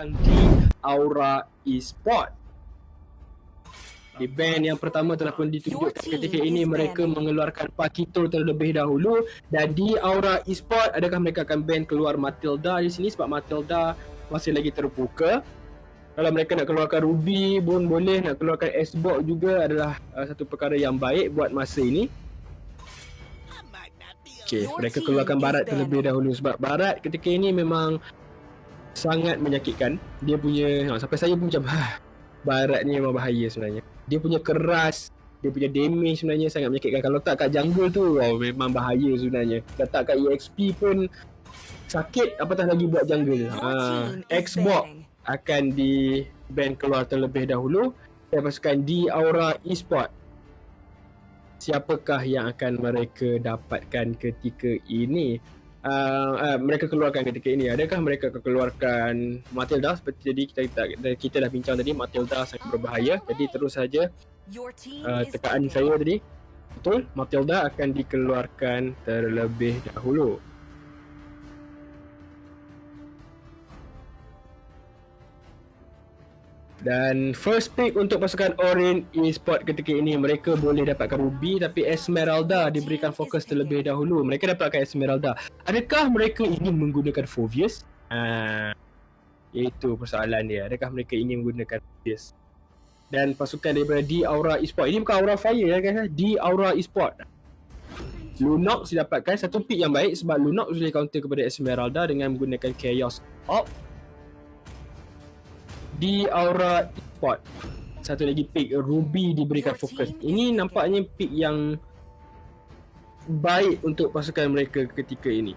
dikeluarkan di Aura Esport. Di band yang pertama telah pun ditunjukkan ketika ini mereka mengeluarkan Pakito terlebih dahulu, dan di Aura Esport adakah mereka akan ban keluar Matilda di sini sebab Matilda masih lagi terbuka. Kalau mereka nak keluarkan Ruby pun boleh, nak keluarkan S-Box juga adalah satu perkara yang baik buat masa ini. Okay, mereka keluarkan Barat terlebih dahulu sebab Barat ketika ini memang sangat menyakitkan. Dia punya, sampai saya pun macam Barat ni memang bahaya sebenarnya. Dia punya keras, dia punya damage sebenarnya sangat menyakitkan. Kalau tak kat jungle tu, memang bahaya sebenarnya. Kalau tak kat EXP pun sakit, apatah lagi buat jungle. Xbox akan di ban keluar terlebih dahulu dan pasukan di Aura Esport. Siapakah yang akan mereka dapatkan ketika ini? Mereka keluarkan ketika ini. Adakah mereka akan keluarkan Matilda? Seperti tadi kita dah bincang tadi, Matilda sangat berbahaya. Jadi terus saja tekaan saya tadi, betul, Matilda akan dikeluarkan terlebih dahulu. Dan first pick untuk pasukan Orange Esport ketika ini, mereka boleh dapatkan Ruby tapi Esmeralda diberikan fokus terlebih dahulu. Mereka dapatkan Esmeralda. Adakah mereka ingin menggunakan Phoveus? Itu persoalan dia. Adakah mereka ingin menggunakan Phoveus? Dan pasukan daripada di Aura Esport, ini bukan Aura Fire ya guys, di Aura Esport, Lunox didapatkan satu pick yang baik sebab Lunox boleh counter kepada Esmeralda dengan menggunakan Chaos Orb. Di Aura Esport, satu lagi pick Ruby diberikan fokus. Ini nampaknya pick yang baik untuk pasukan mereka ketika ini.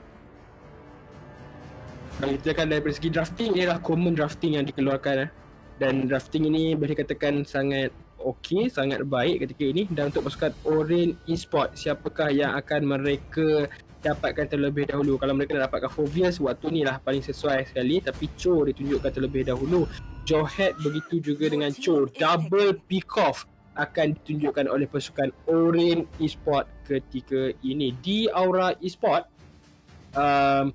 Kalau kita lihat dari segi drafting, ialah common drafting yang dikeluarkan. Dan drafting ini boleh dikatakan sangat okey, sangat baik ketika ini. Dan untuk pasukan Orange Esport, siapakah yang akan mereka dapatkan terlebih dahulu? Kalau mereka nak dapatkan Phoveus, waktu ni lah paling sesuai sekali. Tapi Cho ditunjukkan terlebih dahulu. Jawhead begitu juga dengan Cho. Double pick-off akan ditunjukkan oleh pasukan Orange Esport ketika ini. Di Aura Esport,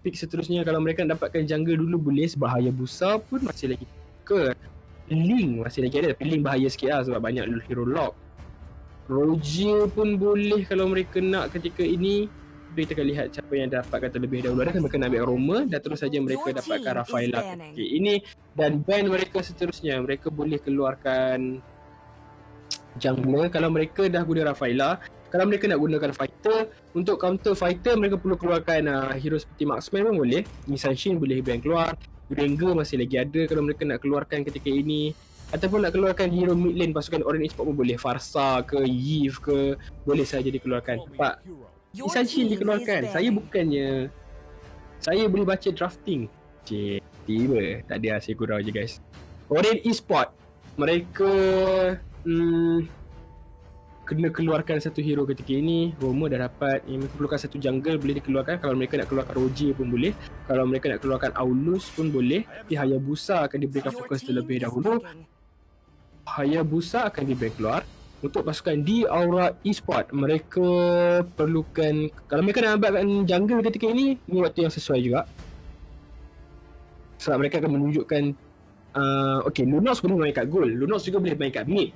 pick seterusnya kalau mereka nak dapatkan jungle dulu boleh sebab Hayabusa pun masih lagi ke. Link masih lagi ada tapi Link bahaya sikit lah sebab banyak hero lock. Roger pun boleh kalau mereka nak ketika ini. Kita akan lihat siapa yang dapatkan terlebih dahulu. Adakah mereka nak ambil Roma dan terus saja mereka dapatkan Rafaela ketika ini. Dan band mereka seterusnya, mereka boleh keluarkan jungler kalau mereka dah guna Rafaela. Kalau mereka nak gunakan fighter, untuk counter fighter mereka perlu keluarkan hero seperti Marksman pun boleh. Misanshin boleh band keluar. Ranger masih lagi ada kalau mereka nak keluarkan ketika ini. Ataupun nak keluarkan hero mid lane pasukan Orange Esport pun boleh. Farsa ke, Yves ke, boleh saja dikeluarkan. Pak Misanshin dikeluarkan. Saya boleh baca drafting. Tiba tak ada, saya gurau je guys. Orange Esport, mereka kena keluarkan satu hero ketika ini. Roma dah dapat. Mereka perlukan satu jungle, boleh dikeluarkan. Kalau mereka nak keluarkan Roger pun boleh. Kalau mereka nak keluarkan Aulus pun boleh. Tapi Hayabusa akan diberikan fokus terlebih dahulu. Hayabusa akan diberi keluar. Untuk pasukan di Aura Esport, mereka perlukan, kalau mereka nak ambilkan jungle ketika ini waktu yang sesuai juga. Sebab mereka akan menunjukkan Lunox boleh main kat gold, Lunox juga boleh main kat mid.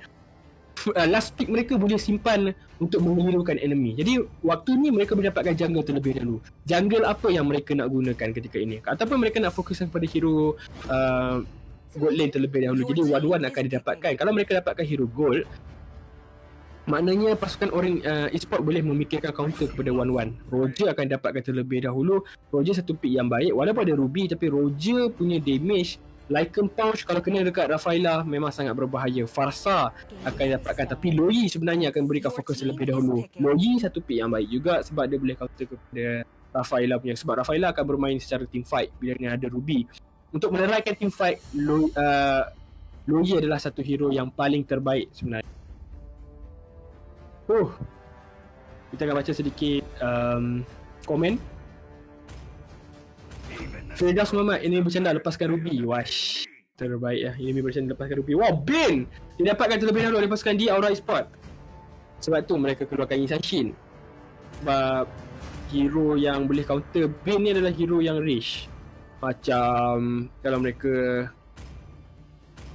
Last pick mereka boleh simpan untuk mengelirukan enemy. Jadi waktu ni mereka boleh dapatkan jungle terlebih dahulu. Jungle apa yang mereka nak gunakan ketika ini? Ataupun mereka nak fokuskan pada hero gold lane terlebih dahulu. Jadi one-one akan didapatkan. Kalau mereka dapatkan hero gold, maknanya pasukan Orange Esport boleh memikirkan counter kepada 1-1. Roger akan dapatkan terlebih dahulu. Roger satu pick yang baik. Walaupun ada Ruby tapi Roger punya damage Lycan Punch kalau kena dekat Rafaela memang sangat berbahaya. Farsa akan dapatkan tapi Loi sebenarnya akan berikan fokus terlebih dahulu. Loi satu pick yang baik juga sebab dia boleh counter kepada Rafaela punya. Sebab Rafaela akan bermain secara team fight bila ada Ruby. Untuk meneraikan team fight, Loi adalah satu hero yang paling terbaik sebenarnya. Kita akan baca sedikit komen. Firdaus Muhammad, ini bercanda lepaskan Ruby. Wash, terbaik ya. Ini bercanda lepaskan Ruby. Wow, Bane didapatkan terlebih dahulu oleh pasukan di Aura Esport. Sebab tu mereka keluarkan Misanshin. Sebab hero yang boleh counter Bane ni adalah hero yang rage. Macam kalau mereka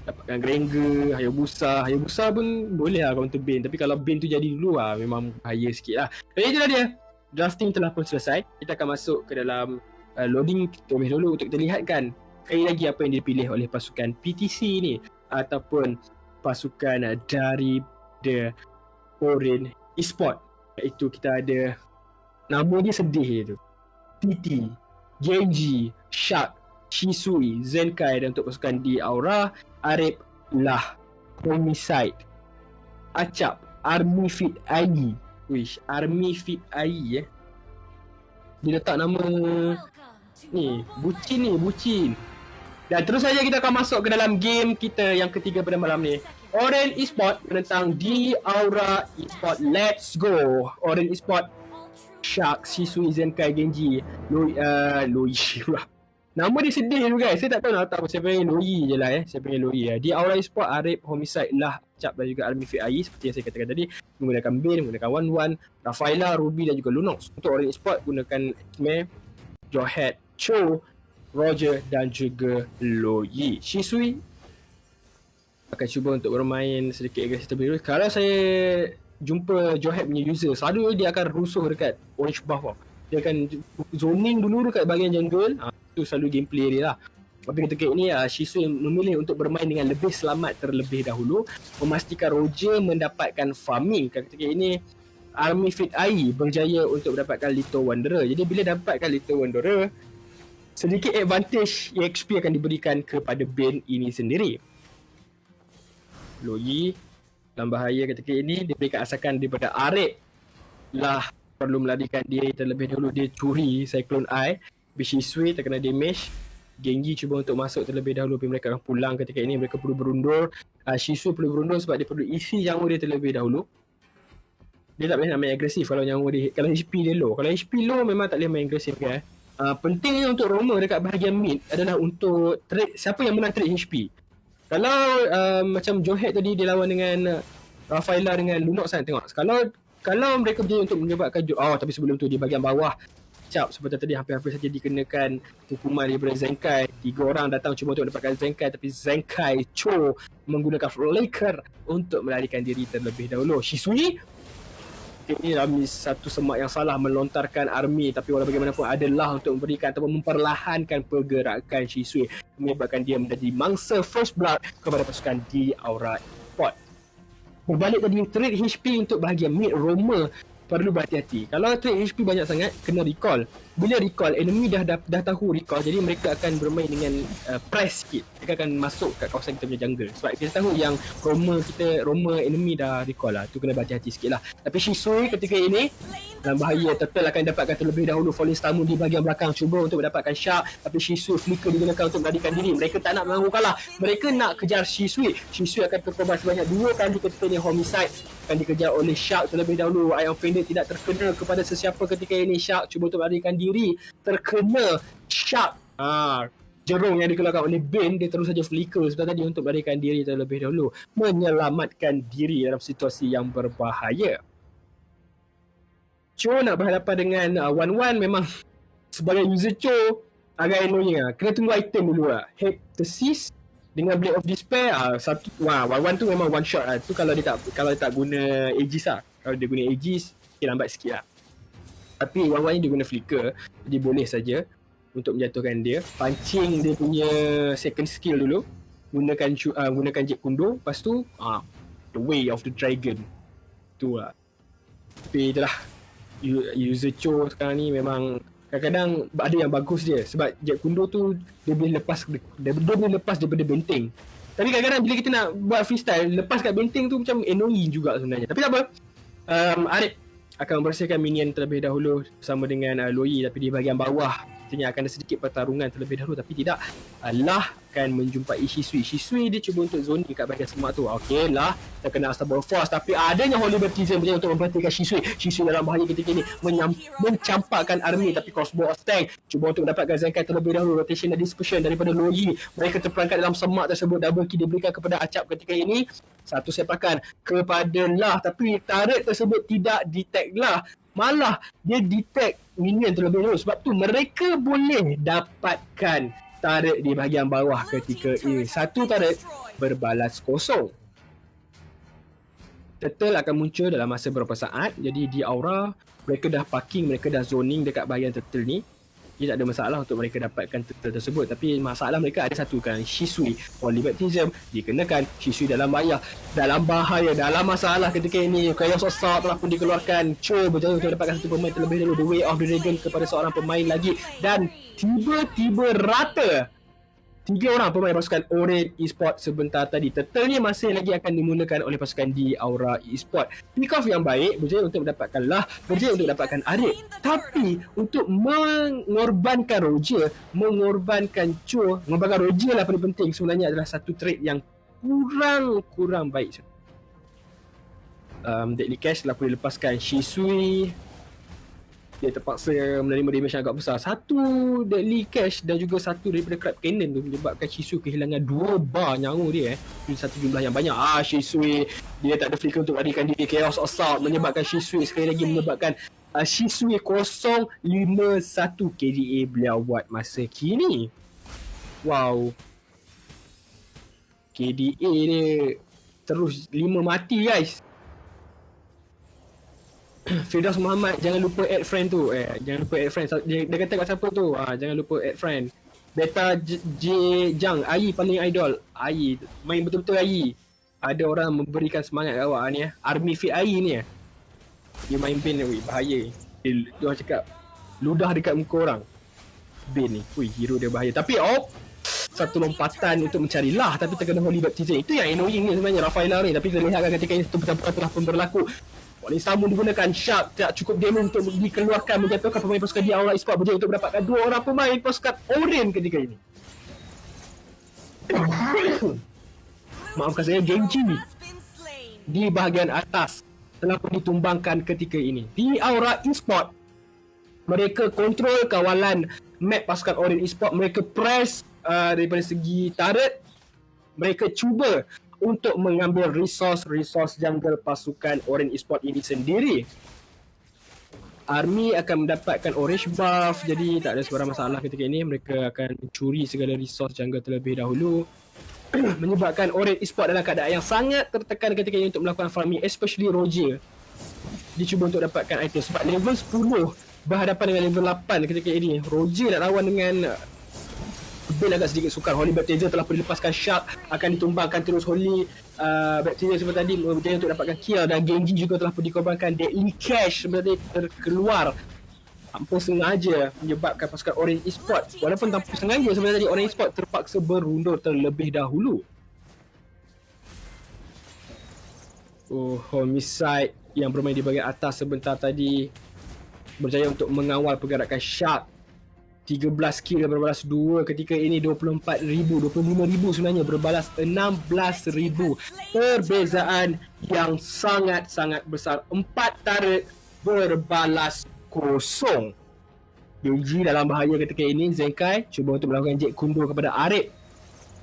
dapatkan Granger, Hayabusa pun boleh lah counter Bane. Tapi kalau Bane tu jadi dulu memang bahaya sikit lah. Jadi itulah dia, drafting telah pun selesai. Kita akan masuk ke dalam loading terlebih dahulu untuk kita lihatkan sekali lagi apa yang dipilih oleh pasukan PTC ni ataupun pasukan dari The Orange Esport. Iaitu kita ada, nama dia sedih tu, TT, Genji, Shark, Shisui, Zenkai. Dan untuk pasukan di Aura, Arif, Lah, Homicide, Acap, Army Fit AI. Wish, Army Fit AI dia letak nama ni, bucin. Dan terus saja kita akan masuk ke dalam game kita yang ketiga pada malam ni. Orange Esport menentang di Aura Esport. Let's go. Orange Esport, Shark, Shisui, Zenkai, Genji, Loi pula. Nama dia sedih tu guys. Saya tak tahu nak letak apa. Saya pengen Loi je lah Saya pengen Loi Di Aura Esport, Arif, Homicide, Lah, Cap dan juga Army Fit AI. Seperti yang saya katakan tadi, menggunakan Bane, menggunakan Wan, Rafaela, Ruby dan juga Lunox. Untuk Orange Esport gunakan X-Men, Johead, Cho, Roger dan juga Loi. Shisui akan cuba untuk bermain sedikit agresif terlebih dahulu. Kalau saya jumpa Johead punya user, selalu dia akan rusuh dekat orange buff Dia akan zoning dulu dekat bahagian jungle. Itu selalu gameplay dia lah. Tapi ketika ini Shisui memilih untuk bermain dengan lebih selamat terlebih dahulu, memastikan Roger mendapatkan farming. Ketika ini Army Fit AI berjaya untuk mendapatkan Little Wanderer. Jadi bila dapatkan Little Wanderer, sedikit advantage EXP akan diberikan kepada Bane ini sendiri. Loi dalam bahaya ketika ini, diberikan asakan daripada Arif. Lah perlu melarikan diri terlebih dahulu. Dia curi Cyclone Eye. Shisui terkena damage. Genji cuba untuk masuk terlebih dahulu, tapi mereka akan pulang ketika ini. Mereka perlu berundur. Shisui perlu berundur sebab dia perlu isi nyawa dia terlebih dahulu. Dia tak boleh nak main agresif kalau nyawa dia, kalau HP dia low. Kalau HP low memang tak boleh main agresif kan. Pentingnya untuk Roma dekat bahagian mid adalah untuk trade, siapa yang menang trade HP. Kalau macam Johead tadi dia lawan dengan Rafaela dengan Lunox kan, tengok. Kalau mereka berjaya untuk menyebabkan tapi sebelum tu di bahagian bawah Cap seperti tadi hampir-hampir saja dikenakan hukuman daripada Zenkai. 3 orang datang cuba untuk mendapatkan Zenkai, tapi Zenkai Cho menggunakan flicker untuk melarikan diri terlebih dahulu. Shisui ini dalam satu semak yang salah melontarkan army, tapi walau bagaimanapun adalah untuk memberikan atau memperlahankan pergerakan Shisui, menyebabkan dia menjadi mangsa first blood kepada pasukan di Aura Esport. Berbalik tadi, trade HP untuk bahagian mid Roma perlu berhati-hati. Kalau trade HP banyak sangat, kena recall. Bila recall, enemy dah tahu recall, jadi mereka akan bermain dengan press sikit. Mereka akan masuk kat kawasan kita punya jungle. Sebab kita tahu yang Roma enemy dah recall lah. Tu kena berhati-hati sikit lah. Tapi Shisui ketika ini dalam bahaya. Turtle akan dapatkan terlebih dahulu Falling Star Moon di bahagian belakang, cuba untuk mendapatkan Shark, tapi Shisui flicker digunakan untuk melarikan diri. Mereka tak nak menangguh kalah, mereka nak kejar Shisui. Shisui akan terkorban sebanyak 2 kali ketika ini. Homicide akan dikejar oleh Shark terlebih dahulu. Iron Fender tidak terkena kepada sesiapa ketika ini. Shark cuba untuk melarikan diri, terkena Shark. Jerung yang dikeluarkan oleh Bane, dia terus saja flicker sebentar tadi untuk melarikan diri terlebih dahulu, menyelamatkan diri dalam situasi yang berbahaya. Cho nak berhadapan dengan Wan memang sebagai user Cho agak annoying lah. Kena tunggu item dulu lah. Heptasis dengan Blade of Despair, Wan tu memang one shot lah. Tu kalau dia tak guna Aegis lah. Kalau dia guna Aegis, lambat sikit lah. Tapi Wan ni dia guna flicker, jadi boleh saja untuk menjatuhkan dia. Pancing dia punya second skill dulu, gunakan Jet Kundo. Lepas tu The Way of the Dragon. Tu lah. Tapi itulah, user Cho sekarang ni memang kadang-kadang ada yang bagus dia. Sebab Jet Kundo tu dia boleh lepas daripada benteng. Tapi kadang-kadang bila kita nak buat freestyle, lepas kat benteng tu macam annoying juga sebenarnya. Tapi tak apa, Arif akan membersihkan minion terlebih dahulu bersama dengan Loi. Tapi di bahagian bawah Artinya akan ada sedikit pertarungan terlebih dahulu, tapi tidak. Lah akan menjumpai Shisui. Shisui dia cuba untuk zoning kat bahagian semak tu. Okey lah, terkena Unstoppable Force, tapi adanya Holy Baptism berjaya untuk memperhatikan Shisui. Shisui dalam bahaya ketika ini mencampakkan army, tapi crossbow of tank cuba untuk mendapatkan Zenkai terlebih dahulu. Rotation dan dispersion daripada Loi. Mereka terperangkap dalam semak tersebut. Double kill diberikan kepada Acap ketika ini. Satu sepakan kepada Lah, tapi turret tersebut tidak detect Lah. Malah dia detect minion terlebih dahulu. Sebab tu mereka boleh dapatkan turret di bahagian bawah ketika ini. Satu turret berbalas kosong. Turtle akan muncul dalam masa beberapa saat. Jadi di Aura, mereka dah parking, mereka dah zoning dekat bahagian turtle ni. Dia tak ada masalah untuk mereka dapatkan turtle tersebut. Tapi masalah mereka ada satu kan, Shisui Holy Baptism dikenakan. Shisui dalam bahaya, dalam masalah ketika ini. Chaos Assault telah pun dikeluarkan. Cho berjaya untuk dapatkan satu pemain terlebih dahulu, The Way of the Dragon, kepada seorang pemain lagi. Dan tiba-tiba rata 3 orang pemain pasukan Orange Esports sebentar tadi. Turtle ni masih lagi akan dimulakan oleh pasukan di Aura Esports. Pick off yang baik, berjaya untuk mendapatkan Lah, berjaya untuk mendapatkan Arif. Tapi untuk mengorbankan Roger, mengorbankan Roger lah paling penting sebenarnya adalah satu trade yang kurang baik. Deadly Cash telah pun dilepaskan. Shisui dia terpaksa menerima damage yang agak besar. Satu Deadly Cash dan juga satu daripada Crab Cannon tu menyebabkan Shisui kehilangan 2 bar nyawa dia satu jumlah yang banyak. Shisui dia tak ada flicker untuk larikan diri. Chaos Assault menyebabkan Shisui sekali lagi menyebabkan Shisui 051 KDA beliau buat masa kini. Wow, KDA dia terus 5 mati guys. Firdaus Muhammad, jangan lupa add friend tu. Jangan lupa add friend. Dia kata kat siapa tu? Jangan lupa add friend. Beta J Jang, Ai paling idol. Ai main betul-betul Ai. Ada orang memberikan semangat kat awak ni. Army Fit Ai ni. Dia main bin ni, bahaya. Dia orang cakap ludah dekat muka orang. Bin ni, hero dia bahaya. Tapi satu lompatan untuk mencari Lah, tapi terkena Holy Baptism. Itu yang annoying ni sebenarnya Rafaela ni. Tapi kita lihatkan ketika ini satu pertempuran telah pun berlaku. Oleh Samu digunakan Shark, tak cukup damage untuk dikeluarkan, menjatuhkan pemain pasukan di Aura Esports, berjaya untuk mendapatkan 2 orang pemain pasukan Orange ketika ini. Maafkan saya, Genji di bahagian atas telah pun ditumbangkan ketika ini. Di Aura Esports, mereka kontrol kawalan map pasukan Orange Esports, mereka press daripada segi turret, mereka cuba untuk mengambil resource jungle pasukan Orange Esports ini sendiri. Army akan mendapatkan orange buff, jadi tak ada sebarang masalah ketika ini. Mereka akan mencuri segala resource jungle terlebih dahulu. Menyebabkan Orange Esports dalam keadaan yang sangat tertekan ketika ini untuk melakukan farming, especially Roger. Dia cuba untuk dapatkan item sebab level 10 berhadapan dengan level 8 ketika ini. Roger nak lawan dengan Ben agak sedikit sukar. Holy Baptism telah pun dilepaskan. Shark akan ditumbangkan terus. Holy Baptism seperti tadi berjaya untuk dapatkan kill, dan Genji juga telah pun dikorbankan. Deadly Cash sebenarnya terkeluar tanpa sengaja, menyebabkan pasukan Orange Esports, walaupun tanpa sengaja sebenarnya tadi, Orange Esports terpaksa berundur terlebih dahulu. Homicide yang bermain di bahagian atas sebentar tadi berjaya untuk mengawal pergerakan Shark. 13 kill berbalas 2 ketika ini. 24,000, 25,000 sebenarnya berbalas 16,000. Perbezaan yang sangat-sangat besar. 4 turret berbalas kosong. Genji dalam bahaya ketika ini. Zenkai cuba untuk melakukan jet kundo kepada Arif,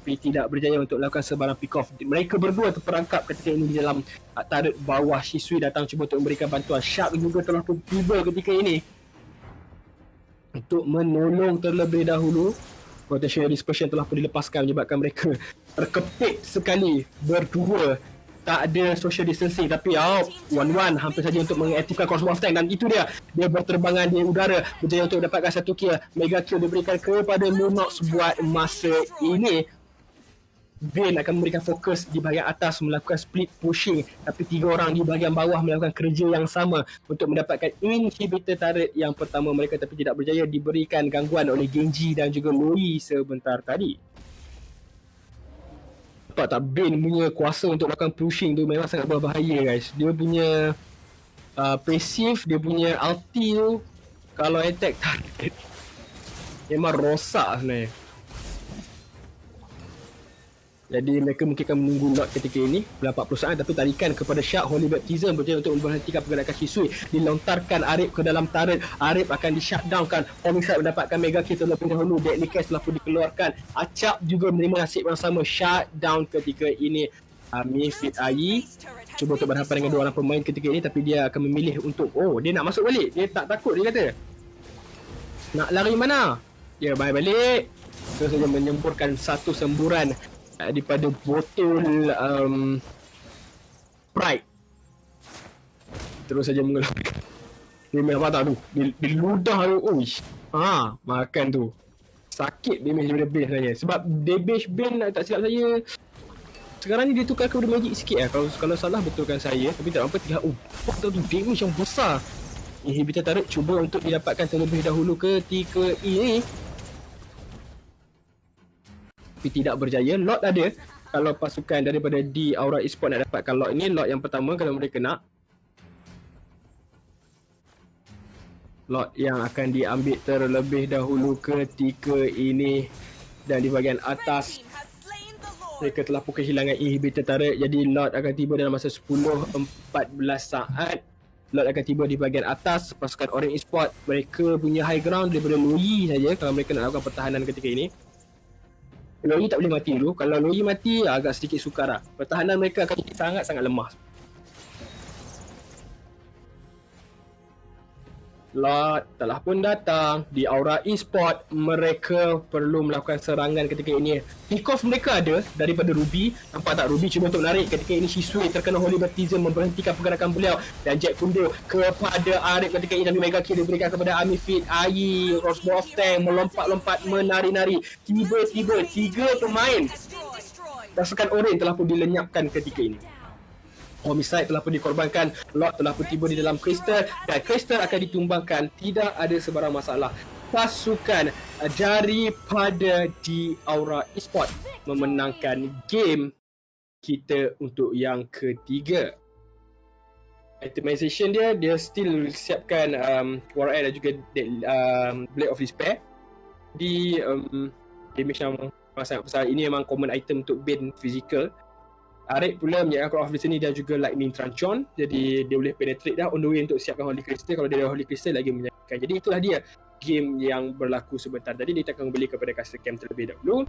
tapi tidak berjaya untuk melakukan sebarang pick off. Mereka berdua terperangkap ketika ini di dalam turret bawah. Shisui datang cuba untuk memberikan bantuan. Shark juga telah pun tiba ketika ini untuk menolong terlebih dahulu. Potential dispersion telah pun dilepaskan, menyebabkan mereka terkepit sekali berdua. Tak ada social distancing, tapi one hampir saja untuk mengaktifkan crossbow of tank, dan itu dia berterbangan di udara, berjaya untuk mendapatkan satu kill. Mega kill diberikan kepada Lunox buat masa ini. Vayne akan memberikan fokus di bahagian atas melakukan split pushing, tapi 3 orang di bahagian bawah melakukan kerja yang sama untuk mendapatkan inhibitor turret yang pertama mereka, tapi tidak berjaya, diberikan gangguan oleh Genji dan juga Loi sebentar tadi. Nampak tak, Vayne punya kuasa untuk melakukan pushing tu memang sangat berbahaya guys. Dia punya passive, dia punya ulti tu kalau attack target memang rosak sebenarnya. Jadi mereka mungkin akan menunggu lot ketika ini dalam 40 saat, tapi tarikan kepada Shark. Holy Baptism berjaya untuk memberhentikan pergerakan Shisui. Dilontarkan Arif ke dalam turret. Arif akan di-shutdownkan. Homicide mendapatkan mega kill terlebih dahulu. Deadly Cash telah pun dikeluarkan. Acap juga menerima nasib yang sama, shutdown ketika ini. Mifid Ai cuba untuk berhadapan dengan 2 orang pemain ketika ini, tapi dia akan memilih untuk dia nak masuk balik. Dia tak takut, dia kata nak lari mana, dia balik. terus saja menyemburkan satu semburan daripada botol Sprite. Terus saja mengeluarkan. Dia memang tak tu. Dia ludah tu. Uish. Makan tu. Sakit damage daripada base sebenarnya. Sebab damage bane tak silap saya. Sekarang ni dia tukar kepada magic sikit lah. Kalau salah betulkan saya. Tapi tak apa tidak. What tu damage yang besar. Inhibitor turret cuba untuk didapatkan terlebih dahulu ketika ini. Tapi tidak berjaya. Lot ada. Kalau pasukan daripada di Aura Esports nak dapatkan lot ini. Lot yang pertama kalau mereka nak. Lot yang akan diambil terlebih dahulu ketika ini. Dan di bahagian atas mereka telah pun kehilangan inhibitor turret. Jadi lot akan tiba dalam masa 10-14 saat. Lot akan tiba di bahagian atas pasukan Orange Esports. Mereka punya high ground daripada Loi saja kalau mereka nak lakukan pertahanan ketika ini. Loi tak boleh mati dulu. Kalau Loi mati agak sedikit sukar lah. Pertahanan mereka akan sangat-sangat lemah. Lot telah pun datang di Aura Esports. Mereka perlu melakukan serangan ketika ini. Pick-off mereka ada daripada Ruby. Nampak tak Ruby cuba untuk menarik. Ketika ini Shisui terkena Holy Baptism memberhentikan pergerakan beliau. Dan Jack Kundo kepada Arif ketika ini. Dan Mega Kill diberikan kepada Amifit. Ayi, Crossbow of Tank melompat-lompat menari-nari. Tiba-tiba 3 pemain pasukan Orange telah pun dilenyapkan ketika ini. Homicide telah pun dikorbankan. Lot telah pun tiba di dalam Crystal. Dan Crystal akan ditumbangkan. Tidak ada sebarang masalah. Pasukan daripada di Aura Esports memenangkan game kita untuk yang ketiga. Itemization dia still siapkan War Eye dan juga Blade of Despair. Di damage yang sangat besar. Ini memang common item untuk bane physical. Arif pula menyiapkan Crown of Destiny dan juga Lightning Tranchon. Jadi dia boleh penetrate dah on the way untuk siapkan Holy Crystal. Kalau dia ada Holy Crystal lagi menyayangkan. Jadi itulah dia game yang berlaku sebentar tadi. Kita akan kembali kepada custom camp terlebih dahulu.